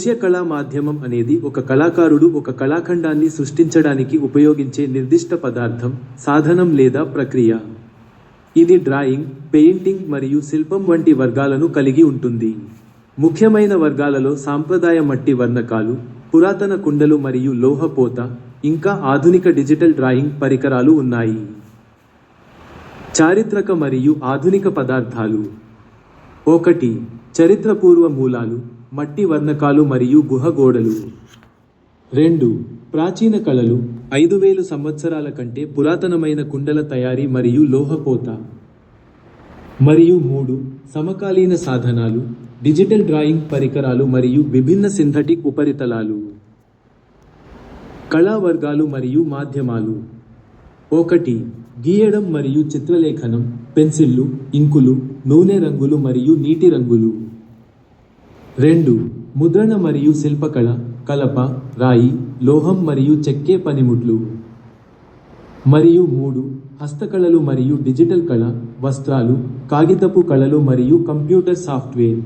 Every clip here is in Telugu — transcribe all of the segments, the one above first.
దృశ్య కళా మాధ్యమం అనేది ఒక కళాకారుడు ఒక కళాఖండాన్ని సృష్టించడానికి ఉపయోగించే నిర్దిష్ట పదార్థం, సాధనం లేదా ప్రక్రియ. ఇది డ్రాయింగ్, పెయింటింగ్ మరియు శిల్పం వంటి వర్గాలను కలిగి ఉంటుంది. ముఖ్యమైన వర్గాలలో సాంప్రదాయ మట్టి వర్ణకాలు, పురాతన కుండలు మరియు లోహపోత, ఇంకా ఆధునిక డిజిటల్ డ్రాయింగ్ పరికరాలు ఉన్నాయి. చారిత్రక మరియు ఆధునిక పదార్థాలు. 1. చరిత్రపూర్వ మూలాలు, మట్టి వర్ణకాలు మరియు గుహ గోడలు. 2. ప్రాచీన కళలు, 5000 సంవత్సరాల కంటే పురాతనమైన కుండల తయారీ మరియు లోహపోత. మరియు 3. సమకాలీన సాధనాలు, డిజిటల్ డ్రాయింగ్ పరికరాలు మరియు విభిన్న సింథటిక్ ఉపరితలాలు. కళా వర్గాలు మరియు మాధ్యమాలు. 1. గీయడం మరియు చిత్రలేఖనం, పెన్సిళ్ళు, ఇంకులు, నూనె రంగులు మరియు నీటి రంగులు. 2. ముద్రణ మరియు శిల్పకళ, కలప, రాయి, లోహం మరియు చెక్కే పనిముట్లు. మరియు 3. హస్తకళలు మరియు డిజిటల్ కళ, వస్త్రాలు, కాగితపు కళలు మరియు కంప్యూటర్ సాఫ్ట్వేర్.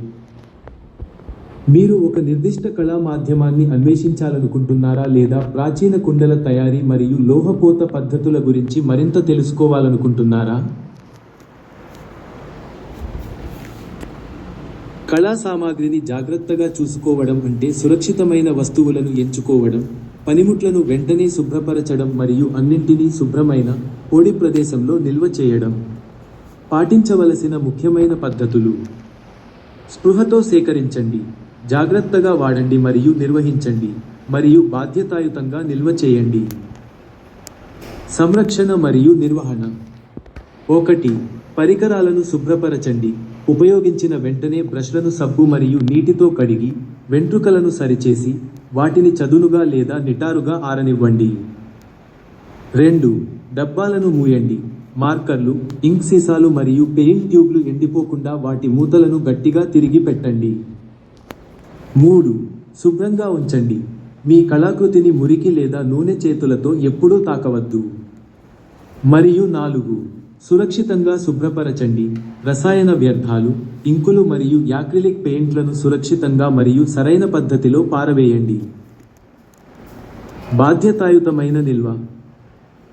మీరు ఒక నిర్దిష్ట కళా మాధ్యమాన్ని అన్వేషించాలనుకుంటున్నారా లేదా ప్రాచీన కుండల తయారీ మరియు లోహపోత పద్ధతుల గురించి మరింత తెలుసుకోవాలనుకుంటున్నారా? కళా సామాగ్రిని జాగ్రత్తగా చూసుకోవడం అంటే సురక్షితమైన వస్తువులను ఎంచుకోవడం, పనిముట్లను వెంటనే శుభ్రపరచడం మరియు అన్నింటినీ శుభ్రమైన, పొడి ప్రదేశంలో నిల్వ చేయడం. పాటించవలసిన ముఖ్యమైన పద్ధతులు. స్పృహతో సేకరించండి, జాగ్రత్తగా వాడండి మరియు నిర్వహించండి, మరియు బాధ్యతాయుతంగా నిల్వ చేయండి. సంరక్షణ మరియు నిర్వహణ. 1. పరికరాలను శుభ్రపరచండి. ఉపయోగించిన వెంటనే బ్రష్లను సబ్బు మరియు నీటితో కడిగి, వెంట్రుకలను సరిచేసి, వాటిని చదునుగా లేదా నిటారుగా ఆరనివ్వండి. 2. డబ్బాలను మూయండి. మార్కర్లు, ఇంక్ సీసాలు మరియు పెయింట్ ట్యూబ్లు ఎండిపోకుండా వాటి మూతలను గట్టిగా తిరిగి పెట్టండి. 3. శుభ్రంగా ఉంచండి. మీ కళాకృతిని మురికి లేదా నూనె చేతులతో ఎప్పుడూ తాకవద్దు. మరియు 4. సురక్షితంగా శుభ్రపరచండి. రసాయన వ్యర్థాలు, ఇంకులు మరియు యాక్రిలిక్ పెయింట్లను సురక్షితంగా మరియు సరైన పద్ధతిలో పారవేయండి. బాధ్యతాయుతమైన నిల్వ.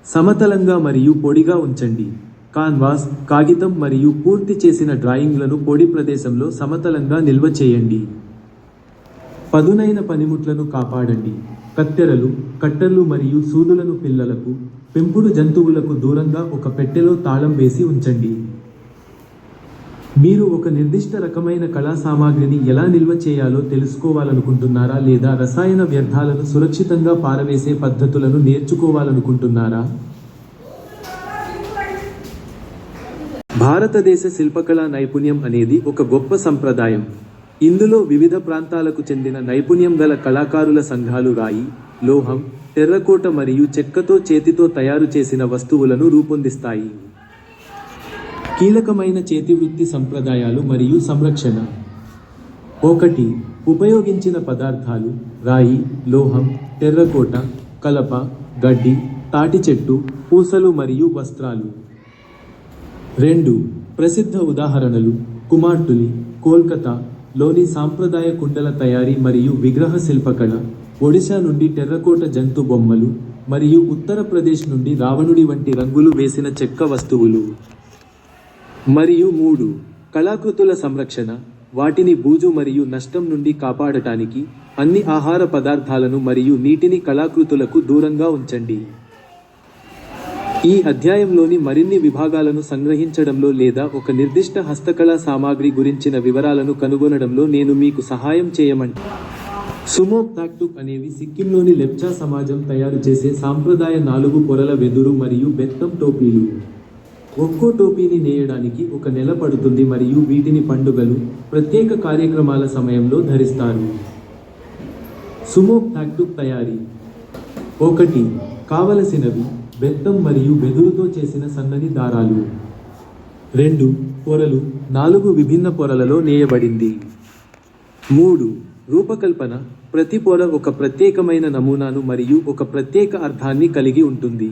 సమతలంగా మరియు పొడిగా ఉంచండి. కాన్వాస్, కాగితం మరియు పూర్తి చేసిన డ్రాయింగ్లను పొడి ప్రదేశంలో సమతలంగా నిల్వ చేయండి. పదునైన పనిముట్లను కాపాడండి. కత్తెరలు, కట్టర్లు మరియు సూదులను పిల్లలకు, పెంపుడు జంతువులకు దూరంగా ఒక పెట్టెలో తాళం వేసి ఉంచండి. మీరు ఒక నిర్దిష్ట రకమైన కళా సామాగ్రిని ఎలా నిల్వ చేయాలో తెలుసుకోవాలనుకుంటున్నారా లేదా రసాయన వ్యర్థాలను సురక్షితంగా పారవేసే పద్ధతులను నేర్చుకోవాలనుకుంటున్నారా? భారతదేశ శిల్పకళా నైపుణ్యం అనేది ఒక గొప్ప సంప్రదాయం. ఇందులో వివిధ ప్రాంతాలకు చెందిన నైపుణ్యం గల కళాకారుల సంఘాలు రాయి, లోహం, టెర్రకోట మరియు చెక్కతో చేతితో తయారు చేసిన వస్తువులను రూపొందిస్తాయి. కీలకమైన చేతివృత్తి సంప్రదాయాలు మరియు సంరక్షణ. 1. ఉపయోగించిన పదార్థాలు, రాయి, లోహం, టెర్రకోట, కలప, గడ్డి, తాటి చెట్టు, పూసలు మరియు వస్త్రాలు. 2. ప్రసిద్ధ ఉదాహరణలు, కుమార్టులి, కోల్కతా లోని సాంప్రదాయ కుండల తయారీ మరియు విగ్రహ శిల్పకళ, ఒడిశా నుండి టెర్రకోట జంతు బొమ్మలు, మరియు ఉత్తరప్రదేశ్ నుండి రావణుడి వంటి రంగులు వేసిన చెక్క వస్తువులు. మరియు 3. కళాకృతుల సంరక్షణ. వాటిని బూజు మరియు నష్టం నుండి కాపాడటానికి అన్ని ఆహార పదార్థాలను మరియు నీటిని కళాకృతులకు దూరంగా ఉంచండి. ఈ అధ్యాయంలోని మరిన్ని విభాగాలను సంగ్రహించడంలో లేదా ఒక నిర్దిష్ట హస్తకళా సామాగ్రి గురించిన వివరాలను కనుగొనడంలో నేను మీకు సహాయం చేయమంటే. సుమోక్ తాక్టుక్ అనేవి సిక్కింలోని లెప్చా సమాజం తయారు చేసే సాంప్రదాయ 4 పొరల వెదురు మరియు బెత్తం టోపీలు. ఒక్కో టోపీని నేయడానికి 1 నెల పడుతుంది మరియు వీటిని పండుగలు, ప్రత్యేక కార్యక్రమాల సమయంలో ధరిస్తారు. సుమోక్ తాక్టుక్ తయారీ. 1. కావలసినవి: బెత్తం మరియు వెదురుతో చేసిన సన్నని దారాలు. 2. పొరలు, 4 విభిన్న పొరలలో నేయబడింది. 3. రూపకల్పన. ప్రతి పొర ఒక ప్రత్యేకమైన నమూనాను మరియు ఒక ప్రత్యేక అర్థాన్ని కలిగి ఉంటుంది.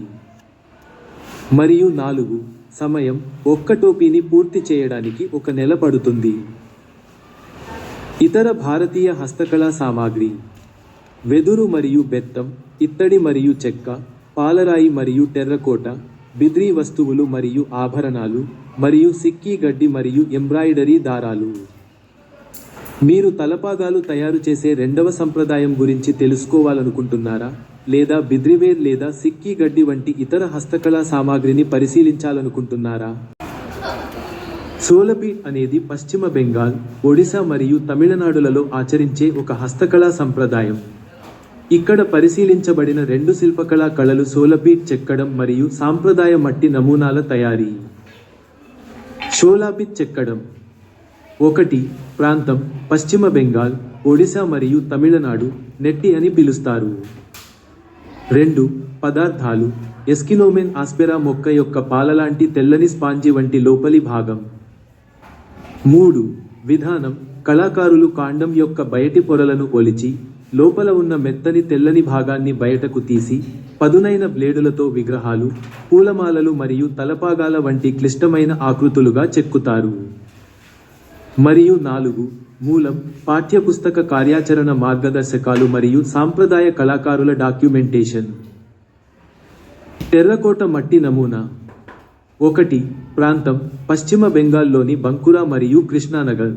మరియు 4. సమయం. ఒక్క టోపీని పూర్తి చేయడానికి 1 నెల పడుతుంది. ఇతర భారతీయ హస్తకళా సామాగ్రి: వెదురు మరియు బెత్తం, ఇత్తడి మరియు చెక్క, పాలరాయి మరియు టెర్రకోట, బిద్రీ వస్తువులు మరియు ఆభరణాలు, మరియు సిక్కీ గడ్డి మరియు ఎంబ్రాయిడరీ దారాలు. మీరు తలపాగాలు తయారు చేసే రెండవ సంప్రదాయం గురించి తెలుసుకోవాలనుకుంటున్నారా, లేదా బిద్రీవేర్ లేదా సిక్కీ గడ్డి వంటి ఇతర హస్తకళా సామాగ్రిని పరిశీలించాలనుకుంటున్నారా? సోలపీట్ అనేది పశ్చిమ బెంగాల్, ఒడిశా మరియు తమిళనాడులలో ఆచరించే ఒక హస్తకళా సంప్రదాయం. ఇక్కడ పరిశీలించబడిన రెండు శిల్పకళా కళలు సోలపీట్ చెక్కడం మరియు సాంప్రదాయ మట్టి నమూనాల తయారీ. షోలాపిత్ చెక్కడం. 1. ప్రాంతం: పశ్చిమ బెంగాల్, ఒడిశా మరియు తమిళనాడు, నెట్టి అని పిలుస్తారు. 2. పదార్థాలు: ఎస్కినోమెన్ ఆస్పెరా మొక్క యొక్క పాలలాంటి తెల్లని స్పాంజి వంటి లోపలి భాగం. 3. విధానం: కళాకారులు కాండం యొక్క బయటి పొరలను ఒలిచి, లోపల ఉన్న మెత్తని తెల్లని భాగాన్ని బయటకు తీసి, పదునైన బ్లేడులతో విగ్రహాలు, పూలమాలలు మరియు తలపాగాల వంటి క్లిష్టమైన ఆకృతులుగా చెక్కుతారు. మరియు 4. మూలం: పాఠ్యపుస్తక కార్యాచరణ మార్గదర్శకాలు మరియు సాంప్రదాయ కళాకారుల డాక్యుమెంటేషన్. టెర్రకోట మట్టి నమూనా. 1. ప్రాంతం: పశ్చిమ బెంగాల్లోని బంకురా మరియు కృష్ణానగర్.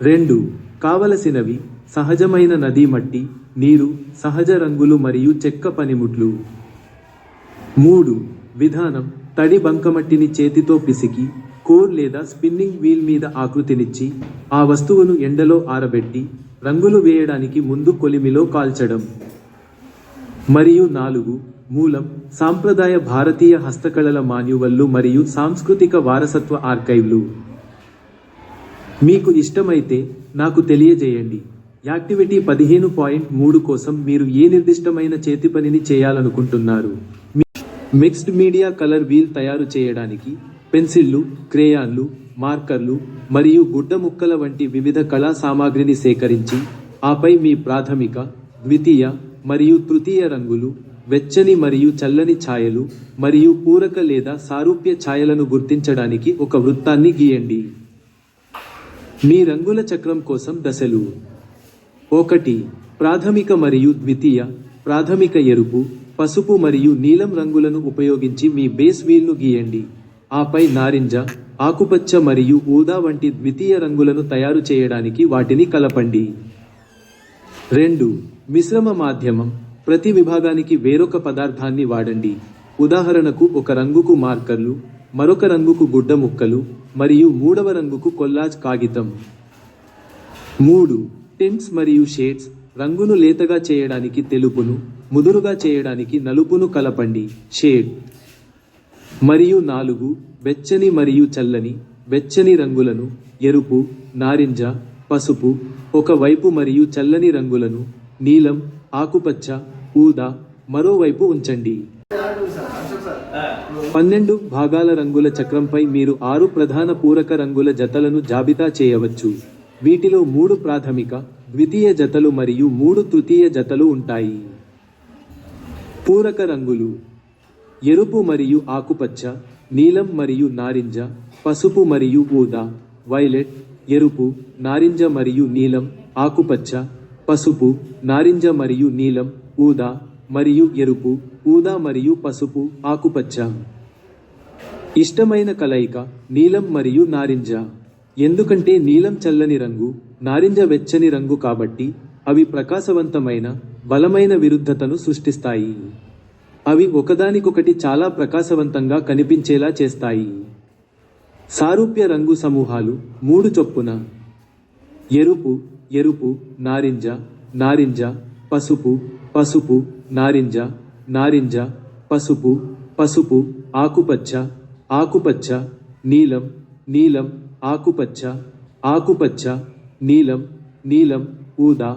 2. కావలసినవి: సహజమైన నదీ మట్టి, నీరు, సహజ రంగులు మరియు చెక్క పనిముట్లు. 3. విధానం: తడి బంకమట్టిని చేతితో పిసికి, కోర్ లేదా స్పిన్నింగ్ వీల్ మీద ఆకృతినిచ్చి, ఆ వస్తువును ఎండలో ఆరబెట్టి, రంగులు వేయడానికి ముందు కొలిమిలో కాల్చడం. మరియు 4. మూలం: సాంప్రదాయ భారతీయ హస్తకళల మాన్యువల్లు మరియు సాంస్కృతిక వారసత్వ ఆర్కైవ్లు. మీకు ఇష్టమైతే నాకు తెలియజేయండి. యాక్టివిటీ 15.3 కోసం మీరు ఏ నిర్దిష్టమైన చేతిపనిని చేయాలనుకుంటున్నారు? మిక్స్డ్ మీడియా కలర్ వీల్ తయారు చేయడానికి పెన్సిళ్లు, క్రేయాన్లు, మార్కర్లు మరియు గుడ్డ ముక్కల వంటి వివిధ కళా సామాగ్రిని సేకరించి, ఆపై మీ ప్రాథమిక, ద్వితీయ మరియు తృతీయ రంగులు, వెచ్చని మరియు చల్లని ఛాయలు, మరియు పూరక లేదా సారూప్య ఛాయలను గుర్తించడానికి ఒక వృత్తాన్ని గీయండి. మీ రంగుల చక్రం కోసం దశలు. 1. ప్రాథమిక మరియు ద్వితీయ. ప్రాథమిక ఎరుపు, పసుపు మరియు నీలం రంగులను ఉపయోగించి మీ బేస్ వీల్ను గీయండి. ఆపై నారింజ, ఆకుపచ్చ మరియు ఊదా వంటి ద్వితీయ రంగులను తయారు చేయడానికి వాటిని కలపండి. 2. మిశ్రమ మాధ్యమం. ప్రతి విభాగానికి వేరొక పదార్థాన్ని వాడండి. ఉదాహరణకు ఒక రంగుకు మార్కర్లు, మరొక రంగుకు గుడ్డ ముక్కలు, మరియు మూడవ రంగుకు కొల్లాజ్ కాగితం. 3. టింట్స్ మరియు షేడ్స్. రంగును లేతగా చేయడానికి తెలుపును, ముదురుగా చేయడానికి నలుపును కలపండి. షేడ్. మరియు 4. వెచ్చని మరియు చల్లని, వెచ్చని రంగులను, ఎరుపు, నారింజ, పసుపు, ఒక వైపు మరియు చల్లని రంగులను, నీలం, ఆకుపచ్చ, ఊదా, మరోవైపు ఉంచండి. 12 భాగాల రంగుల చక్రంపై మీరు 6 ప్రధాన పూరక రంగుల జతలను జాబితా చేయవచ్చు. వీటిలో 3 ప్రాథమిక, ద్వితీయ జతలు మరియు 3 తృతీయ జతలు ఉంటాయి. పూరక రంగులు: ఎరుపు మరియు ఆకుపచ్చ, నీలం మరియు నారింజ, పసుపు మరియు ఊదా, వైలెట్, ఎరుపు, నారింజ మరియు నీలం, ఆకుపచ్చ, పసుపు, నారింజ మరియు నీలం, ఊదా, మరియు ఎరుపు, ఊదా మరియు పసుపు, ఆకుపచ్చ. ఇష్టమైన కలయిక: నీలం మరియు నారింజ. ఎందుకంటే నీలం చల్లని రంగు, నారింజ వెచ్చని రంగు కాబట్టి అవి ప్రకాశవంతమైన, బలమైన విరుద్ధతను సృష్టిస్తాయి. అవి ఒకదానికొకటి చాలా ప్రకాశవంతంగా కనిపించేలా చేస్తాయి. సారూప్య రంగు సమూహాలు 3 చొప్పున: ఎరుపు, ఎరుపు, నారింజ, నారింజ, పసుపు, పసుపు, నారింజ, నారింజ, పసుపు, పసుపు, ఆకుపచ్చ, ఆకుపచ్చ, నీలం, నీలం, ఆకుపచ్చ, ఆకుపచ్చ, నీలం, నీలం, ఊదా,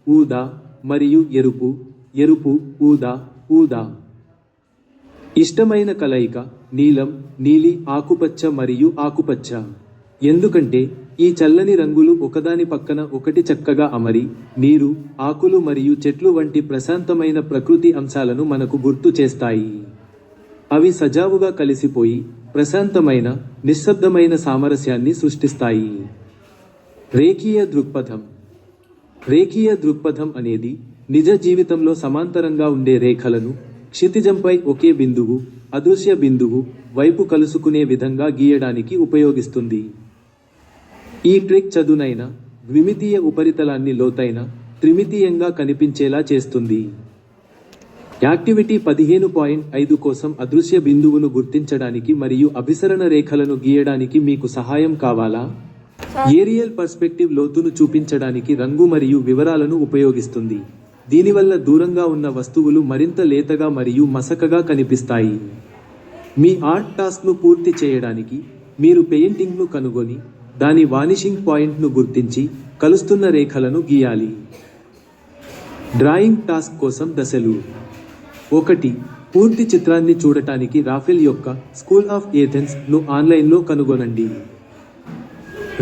ఊదా, మరియు ఎరుపు, ఎరుపు, ఊదా, ఊదా. ఇష్టమైన కలయిక: నీలం, నీలి, ఆకుపచ్చ మరియు ఆకుపచ్చ. ఎందుకంటే ఈ చల్లని రంగులు ఒకదాని పక్కన ఒకటి చక్కగా అమరి, నీరు, ఆకులు మరియు చెట్లు వంటి ప్రశాంతమైన ప్రకృతి అంశాలను మనకు గుర్తు చేస్తాయి. అవి సజావుగా కలిసిపోయి ప్రశాంతమైన, నిశ్శబ్దమైన సామరస్యాన్ని సృష్టిస్తాయి. రేఖీయ దృక్పథం. రేఖీయ దృక్పథం అనేది నిజ జీవితంలో సమాంతరంగా ఉండే రేఖలను క్షితిజంపై ఒకే బిందువు, అదృశ్య బిందువు వైపు కలుసుకునే విధంగా గీయడానికి ఉపయోగిస్తుంది. ఈ ట్రిక్ చదునైన ద్విమితీయ ఉపరితలాన్ని లోతైన త్రిమితీయంగా కనిపించేలా చేస్తుంది. యాక్టివిటీ 15.5 కోసం అదృశ్య బిందువును గుర్తించడానికి మరియు అభిసరణ రేఖలను గీయడానికి మీకు సహాయం కావాలా? ఏరియల్ పర్స్పెక్టివ్ లోతును చూపించడానికి రంగు మరియు వివరాలను ఉపయోగిస్తుంది. దీనివల్ల దూరంగా ఉన్న వస్తువులు మరింత లేతగా మరియు మసకగా కనిపిస్తాయి. మీ ఆర్ట్ టాస్క్ను పూర్తి చేయడానికి మీరు పెయింటింగ్ను కనుగొని దాని వానిషింగ్ పాయింట్ను గుర్తించి కలుస్తున్న రేఖలను గీయాలి. డ్రాయింగ్ టాస్క్ కోసం దశలు. 1. పూర్తి చిత్రాన్ని చూడటానికి రాఫెల్ యొక్క స్కూల్ ఆఫ్ ఏథెన్స్ ను ఆన్లైన్లో కనుగొనండి.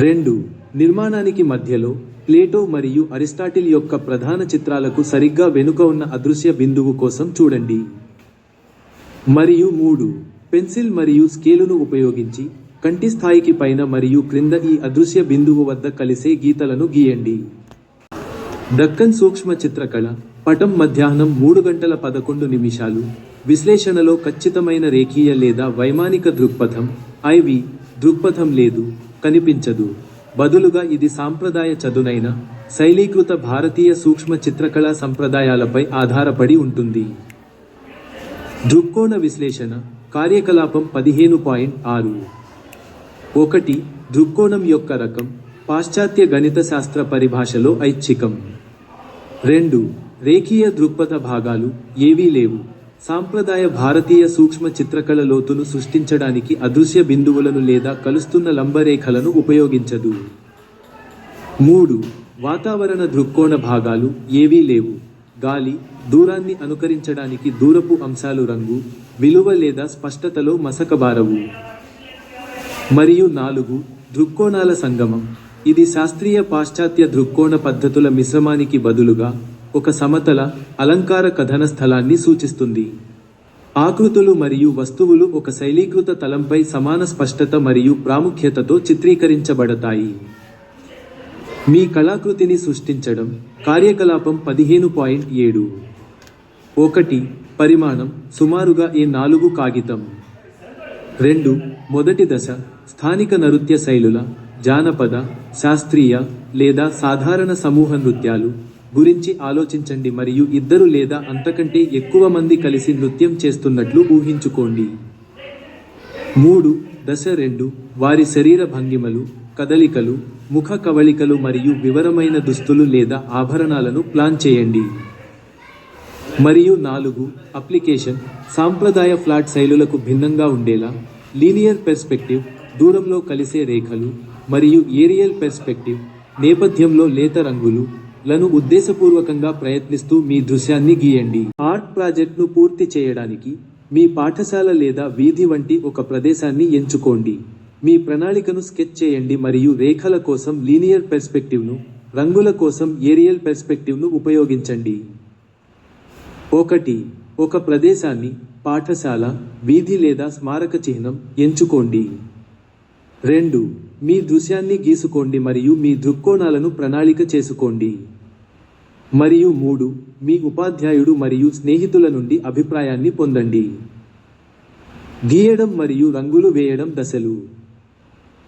2. నిర్మాణానికి మధ్యలో ప్లేటో మరియు అరిస్టాటిల్ యొక్క ప్రధాన చిత్రాలకు సరిగ్గా వెనుక ఉన్న అదృశ్య బిందువు కోసం చూడండి. మరియు 3. పెన్సిల్ మరియు స్కేలును ఉపయోగించి కంటి స్థాయికి పైన మరియు క్రింద ఈ అదృశ్య బిందువు వద్ద కలిసే గీతలను గీయండి. దక్కన్ సూక్ష్మ చిత్రకళ పటం మధ్యాహ్నం 3:11 విశ్లేషణలో ఖచ్చితమైన రేఖీయ లేదా వైమానిక దృక్పథం ఐవి దృక్పథం లేదు, కనిపించదు. బదులుగా ఇది సాంప్రదాయ చదునైన శైలీకృత భారతీయ సూక్ష్మ చిత్రకళా సంప్రదాయాలపై ఆధారపడి ఉంటుంది. దృక్కోణ విశ్లేషణ కార్యకలాపం 15.6. 1. దృక్కోణం యొక్క రకం పాశ్చాత్య గణిత శాస్త్ర పరిభాషలో ఐచ్ఛికం. 2. రేఖీయ దృక్పథ భాగాలు ఏవీ లేవు. సాంప్రదాయ భారతీయ సూక్ష్మ చిత్రకళ లోతును సృష్టించడానికి అదృశ్య బిందువులను లేదా కలుస్తున్న లంబరేఖలను ఉపయోగించదు. 3. వాతావరణ దృక్కోణ భాగాలు ఏవీ లేవు. గాలి, దూరాన్ని అనుకరించడానికి దూరపు అంశాలు రంగు, విలువ లేదా స్పష్టతలో మసకబారవు. మరియు 4. దృక్కోణాల సంగమం. ఇది శాస్త్రీయ పాశ్చాత్య దృక్కోణ పద్ధతుల మిశ్రమానికి బదులుగా ఒక సమతల, అలంకార కథన స్థలాన్ని సూచిస్తుంది. ఆకృతులు మరియు వస్తువులు ఒక శైలీకృత తలంపై సమాన స్పష్టత మరియు ప్రాముఖ్యతతో చిత్రీకరించబడతాయి. మీ కళాకృతిని సృష్టించడం కార్యకలాపం 15.7. 1. పరిమాణం సుమారుగా A4 కాగితం. 2. మొదటి దశ స్థానిక నృత్య శైలుల, జానపద, శాస్త్రీయ లేదా సాధారణ సమూహ నృత్యాలు గురించి ఆలోచించండి మరియు 2 లేదా అంతకంటే ఎక్కువ మంది కలిసి నృత్యం చేస్తున్నట్లు ఊహించుకోండి. 3. దశ 2 వారి శరీర భంగిమలు, కదలికలు, ముఖ కవళికలు మరియు వివరమైన దుస్తులు లేదా ఆభరణాలను ప్లాన్ చేయండి. మరియు 4. అప్లికేషన్ సాంప్రదాయ ఫ్లాట్ శైలులకు భిన్నంగా ఉండేలా లీనియర్ పెర్స్పెక్టివ్ దూరంలో కలిసే రేఖలు మరియు ఏరియల్ పెర్స్పెక్టివ్ నేపథ్యంలో లేత రంగులు లను ఉద్దేశపూర్వకంగా ప్రయత్నిస్తూ మీ దృశ్యాన్ని గీయండి. ఆర్ట్ ప్రాజెక్ట్ను పూర్తి చేయడానికి మీ పాఠశాల లేదా వీధి వంటి ఒక ప్రదేశాన్ని ఎంచుకోండి. మీ ప్రణాళికను స్కెచ్ చేయండి మరియు రేఖల కోసం లీనియర్ పెర్స్పెక్టివ్ను, రంగుల కోసం ఏరియల్ పెర్స్పెక్టివ్ను ఉపయోగించండి. 1. ఒక ప్రదేశాన్ని, పాఠశాల, వీధి లేదా స్మారక చిహ్నం ఎంచుకోండి. 2. మీ దృశ్యాన్ని గీసుకోండి మరియు మీ దృక్కోణాలను ప్రణాళిక చేసుకోండి. మరియు 3. మీ ఉపాధ్యాయుడు మరియు స్నేహితుల నుండి అభిప్రాయాన్ని పొందండి. గీయడం మరియు రంగులు వేయడం దశలు.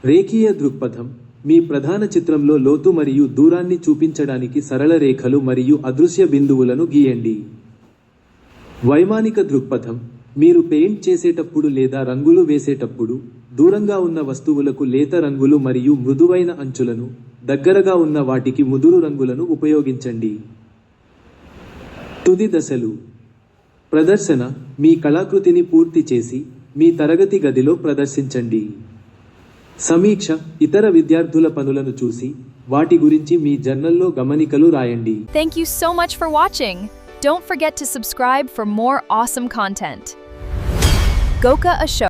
రేఖీయ దృక్పథం మీ ప్రధాన చిత్రంలో లోతు మరియు దూరాన్ని చూపించడానికి సరళ రేఖలు మరియు అదృశ్య బిందువులను గీయండి. వైమానిక దృక్పథం మీరు పెయింట్ చేసేటప్పుడు లేదా రంగులు వేసేటప్పుడు దూరంగా ఉన్న వస్తువులకు లేత రంగులు మరియు మృదువైన అంచులను, దగ్గరగా ఉన్న వాటికి ముదురు రంగులను ఉపయోగించండి. తుది దశలు. ప్రదర్శన మీ కళాకృతిని పూర్తి చేసి మీ తరగతి గదిలో ప్రదర్శించండి. సమీక్ష ఇతర విద్యార్థుల పనులను చూసి వాటి గురించి మీ జర్నల్లో గమనికలు రాయండి. Thank you so much for watching. Don't forget to subscribe for more awesome content. Goka a show.